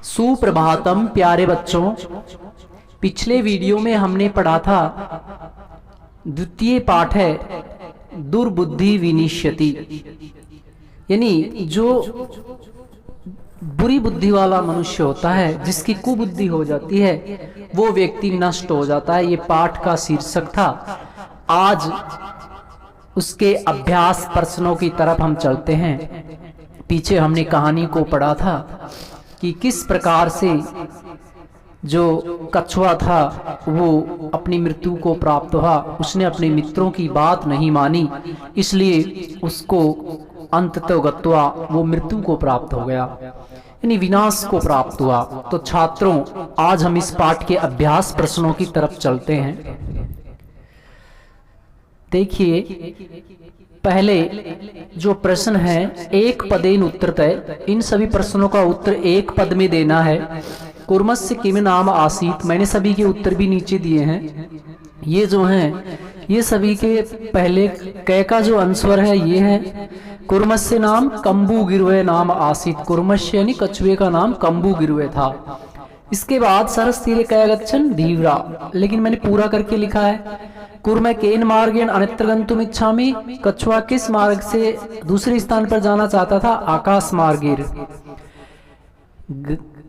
सुप्रभातम प्यारे बच्चों। पिछले वीडियो में हमने पढ़ा था द्वितीय पाठ है दुर्बुद्धि विनिश्यति, यानी जो बुरी बुद्धि वाला मनुष्य होता है, जिसकी कुबुद्धि हो जाती है, वो व्यक्ति नष्ट हो जाता है। ये पाठ का शीर्षक था। आज उसके अभ्यास प्रश्नों की तरफ हम चलते हैं। पीछे हमने कहानी को पढ़ा था कि किस प्रकार से जो कछुआ था वो अपनी मृत्यु को प्राप्त हुआ। उसने अपने मित्रों की बात नहीं मानी, इसलिए उसको अंततः गत्वा वो मृत्यु को प्राप्त हो गया, यानी विनाश को प्राप्त हुआ। तो छात्रों, आज हम इस पाठ के अभ्यास प्रश्नों की तरफ चलते हैं। देखिए, पहले जो प्रश्न है, एक पदेन उत्तरतः। इन सभी प्रश्नों का उत्तर एक पद में देना है। कुर्मस्य किम नाम आसीत, मैंने सभी के उत्तर भी नीचे दिए हैं। ये जो हैं, ये सभी के पहले क का जो आंसर है ये है कुर्मस्य नाम कंबू गिरवे नाम आसीत। कुर्मस्य यानी कछुए का नाम कंबू गिरवे था। इसके बाद सरस तीरे कया गच्छन धीवरा, लेकिन मैंने पूरा करके लिखा है। कुर्म केन मार्गेण अन्यत्र गन्तुम इच्छामि, कछुआ किस मार्ग से दूसरे स्थान पर जाना चाहता था? आकाश मार्गेर।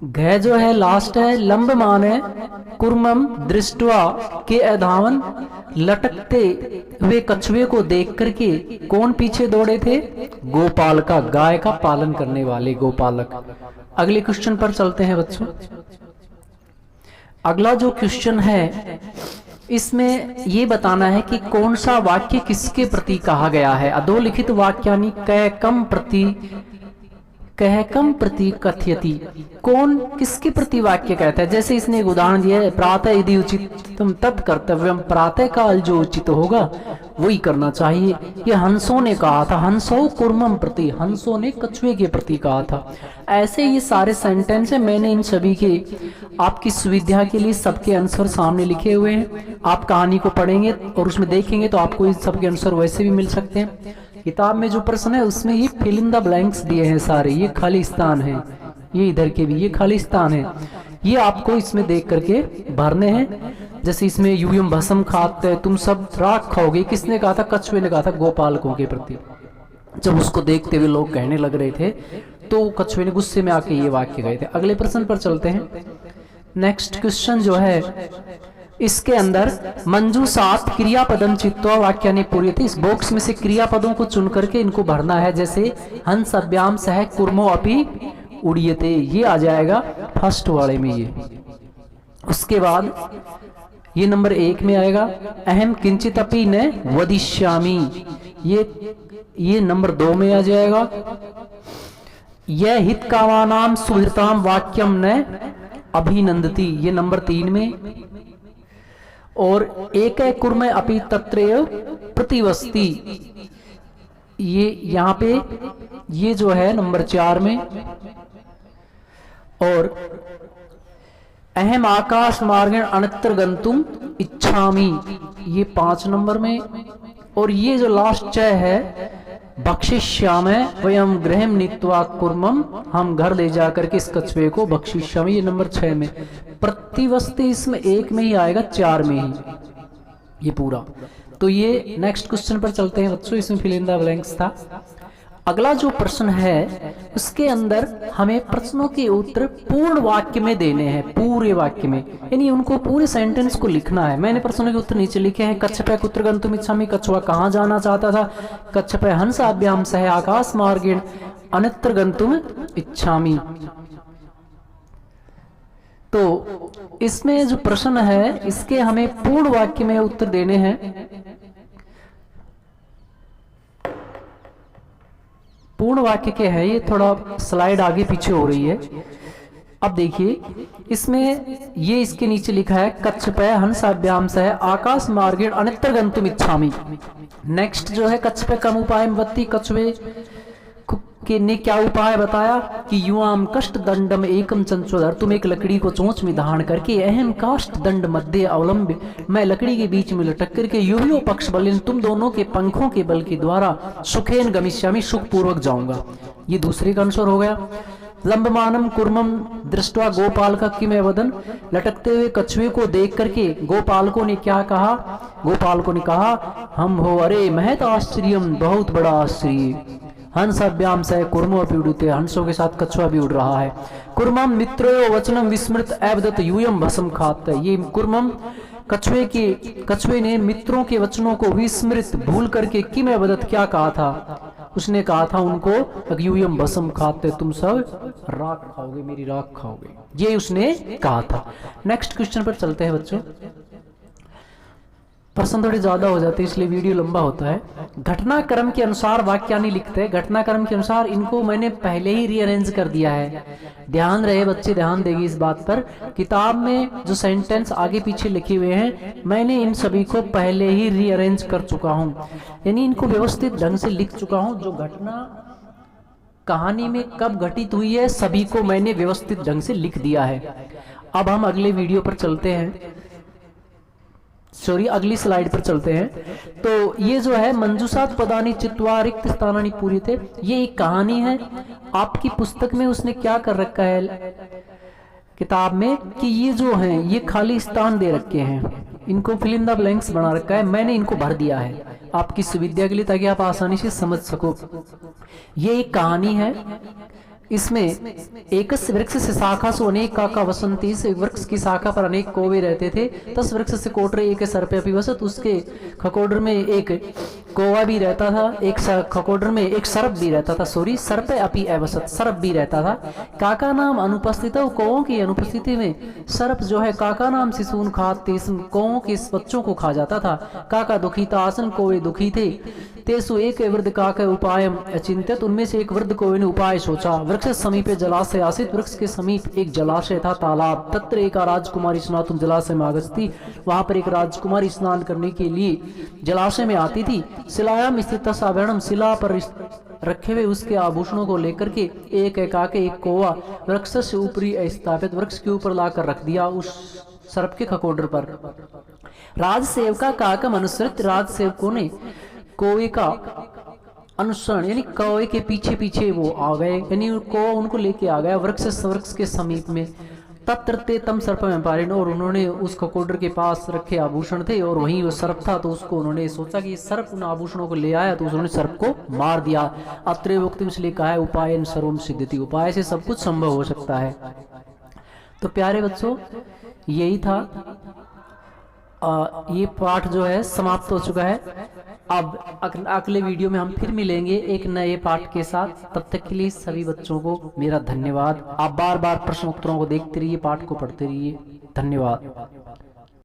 घ जो है लास्ट है, लंब मान है। कुर्मम दृष्टवा के अधावन, लटकते हुए कछुए को देख करके कौन पीछे दौड़े थे? गोपाल का, गाय का पालन करने वाले गोपालक। अगले क्वेश्चन पर चलते हैं बच्चों। अगला जो क्वेश्चन है, इसमें ये बताना है कि कौन सा वाक्य किसके प्रति कहा गया है। अधोलिखित वाक्यानि कह कम प्रति कथयति, कौन किसके प्रति वाक्य कहता है। जैसे इसने एक उदाहरण दिया है, प्रातः यदि उचित तुम तत्कर्तव्यम, प्रातः काल जो उचित होगा वही करना चाहिए। ये हंसों ने कहा था, हंसो कुर्मम प्रति, हंसों ने कछुए के प्रति कहा था। ऐसे ये सारे सेंटेंस है। मैंने इन सभी के आपकी सुविधा के लिए सबके आंसर सामने लिखे हुए हैं। आप कहानी को पढ़ेंगे और उसमें देखेंगे तो आपको इन सबके आंसर वैसे भी मिल सकते हैं। किताब में जो प्रश्न है उसमें ये फिल इन द ब्लैंक्स दिए हैं सारे, ये खाली स्थान है, ये इधर के भी ये खाली स्थान है, ये आपको इसमें देख करके भरने हैं। जैसे इसमें यूयम भस्म खाते तुम सब राख खाओगे, किसने कहा था? कछुए ने कहा था गोपालकों के प्रति। जब उसको देखते हुए लोग कहने लग रहे थे तो कछुए ने गुस्से में आके ये वाक्य गए थे। अगले प्रश्न पर चलते हैं। नेक्स्ट क्वेश्चन जो है, इसके अंदर मंजू सात क्रियापदम चित्वा वाक्यानि पूर्यते। इस बॉक्स में से क्रियापदों को चुन करके इनको भरना है। जैसे हंस अभ्याम सह कुर्मो अपि उड़ियते, ये आ जाएगा फर्स्ट वाले में ये। उसके बाद ये नंबर 1 में आएगा। अहम किंचित अपि न वदिष्यामि, ये नंबर 2 में आ जाएगा। यह हितकामानाम सुहृताम वाक्यम न अभिनंदति, ये नंबर 3 में। और एक कुर्म अपि तत्रैव प्रतिवस्ति, ये यहाँ पे ये जो है नंबर 4 में। और अहम आकाश मार्गेण अन्यत्र गन्तुम इच्छामि, ये 5 नंबर में। और ये जो लास्ट च है, बक्षिष्यामि वयम गृहम नीत्वा कुर्मम, हम घर ले जाकर के इस कछुए को बक्षिष्यामि, ये नंबर 6 में। प्रतिवस्ति इसमें 1 में ही आएगा, 4 में ही ये पूरा। तो ये नेक्स्ट क्वेश्चन पर चलते हैं बच्चों। इसमें फिल इन द ब्लैंक्स था। अगला जो प्रश्न है उसके अंदर हमें प्रश्नों के उत्तर पूर्ण वाक्य में देने हैं, पूरे वाक्य में, यानी उनको पूरे सेंटेंस को लिखना है। मैंने प्रश्नों के उत्तर नीचे लिखे हैं। कच्छपे कुत्र गन्तुम इच्छामि, कछुआ कहाँ जाना चाहता था? कच्छपे हंसाभ्याम सह आकाश मार्गेण अन्यत्र गन्तुम इच्छामि। तो इसमें जो प्रश्न है इसके हमें पूर्ण वाक्य में उत्तर देने हैं। पूर्ण वाक्य के है, ये थोड़ा स्लाइड आगे पीछे हो रही है। अब देखिए, इसमें ये इसके नीचे लिखा है कच्छपे हंसाभ्याम सह आकाश मार्गेण अन्यत्र गन्तुम इच्छामि। नेक्स्ट जो है कच्छपे कम उपाय वत्ति, कछुए के ने क्या उपाय बताया कि युवाम कष्ट दंडम एकम चंचोदर, तुम एक लकड़ी को चोंच में धारण करके अहम काष्ठ दंड मध्य अवलंब, मैं लकड़ी के बीच में लटक करके युवियो पक्ष बलिन, तुम दोनों के पंखों के बल के द्वारा सुखेन गमिष्यामि, सुख पूर्वक जाऊंगा। ये दूसरे का आंसर हो गया। लंबमानम कुर्मम दृष्टवा गोपाल का किम वदन, लटकते हुए कछुए को देख करके गोपालकों ने क्या कहा, गोपालकों ने कहा हम हो अरे महत आश्चर्यम, बहुत बड़ा आश्चर्य। हंसभ्याम से कुर्मो पीड़ित, हंसों के साथ कछुआ भी उड़ रहा है। कुर्मम मित्रो वचनम विस्मृत एवदत यूयम भस्म खात, ये कुर्मम कछुए ने मित्रों के वचनों को विस्मृत भूल करके किम एवदत क्या कहा था, उसने कहा था उनको यूयम भस्म खाते, तुम सब राख खाओगे, मेरी राख खाओगे, ये उसने कहा था। नेक्स्ट क्वेश्चन पर चलते हैं बच्चों। प्रश्न थोड़े ज्यादा हो जाते हैं इसलिए वीडियो लंबा होता है। घटनाक्रम के अनुसार वाक्यानि लिखते हैं, घटनाक्रम के अनुसार इनको मैंने पहले ही रीअरेंज कर दिया है। ध्यान रहे बच्चे, ध्यान देगी इस बात पर, किताब में जो सेंटेंस आगे पीछे लिखे हुए हैं मैंने इन सभी को पहले ही रीअरेंज कर चुका हूँ, यानी इनको व्यवस्थित ढंग से लिख चुका हूँ। जो घटना कहानी में कब घटित हुई है सभी को मैंने व्यवस्थित ढंग से लिख दिया है। अब हम अगले वीडियो पर चलते हैं, सॉरी अगली स्लाइड पर चलते हैं। तो ये जो है मंजूषात पदानी चित्वा रिक्त स्थानानि पूरी थे, ये एक कहानी है। आपकी पुस्तक में उसने क्या कर रखा है किताब में कि ये जो हैं ये खाली स्थान दे रखे हैं, इनको फिल इन द ब्लैंक्स बना रखा है, मैंने इनको भर दिया है आपकी सुविधा के लिए ताकि आप आसानी से समझ सको। ये एक कहानी है, इसमें एक वृक्ष से शाखा सो अनेक काका वसंती, इस वृक्ष की शाखा पर अनेक कौवे रहते थे। 10 वृक्ष से कोटरे एक सर्प अपि वसत, उसके खकोडर में एक कौवा भी रहता था, एक खकोडर में एक सर्प भी रहता था, सॉरी सर्प अपि अवसत, सर्प भी रहता था। काका नाम अनुपस्थित, कौवों की अनुपस्थिति में सर्प जो है काका नाम शिशून खाते, कौवों के बच्चों को खा जाता था। काका दुखी था आसन, कौवे दुखी थे। तेसु एक वृद्ध काका उपाय अचिंतित, उनमें से एक वृद्ध कौवे ने उपाय सोचा। वृक्ष समीपे जलाशय आसित, वृक्ष के समीप एक जलाशय था, तालाब। तत्र एक राजकुमारी स्नातुम जलाशय में आगच्छति, वहां पर एक राजकुमारी स्नान करने के लिए जलाशय में आती थी। शिलायाम स्थित साभरणम, शिला पर रखे हुए उसके आभूषणों को लेकर के एक एकाके एक कौवा वृक्ष से ऊपरी स्थापित, वृक्ष के ऊपर लाकर रख दिया उस सर्प के खकोडर पर। राजसेवका काकम अनुसृत, राजसेवकों ने कौवे का अनुसरण यानी कौवे के पीछे पीछे वो आ गए, यानी कौवा उनको लेके आ गया वृक्ष के समीप में। तत्र ते तम सर्प में पारिण, और उन्होंने उस खकोडर के पास रखे आभूषण थे और वहीं वो सर्प था, तो उसको उन्होंने सोचा कि सर्प उन आभूषणों को ले आया, तो उन्होंने सर्प को मार दिया। अत्रे वक्तम, इसलिए कहा है उपायन सर्वम सिद्ध्यति, उपाय से सब कुछ संभव हो सकता है। तो प्यारे बच्चों यही था, ये पाठ जो है समाप्त हो चुका है। अब अगले वीडियो में हम फिर मिलेंगे एक नए पाठ के साथ। तब तक के लिए सभी बच्चों को मेरा धन्यवाद। आप बार बार प्रश्न उत्तरों को देखते रहिए, पाठ को पढ़ते रहिए। धन्यवाद।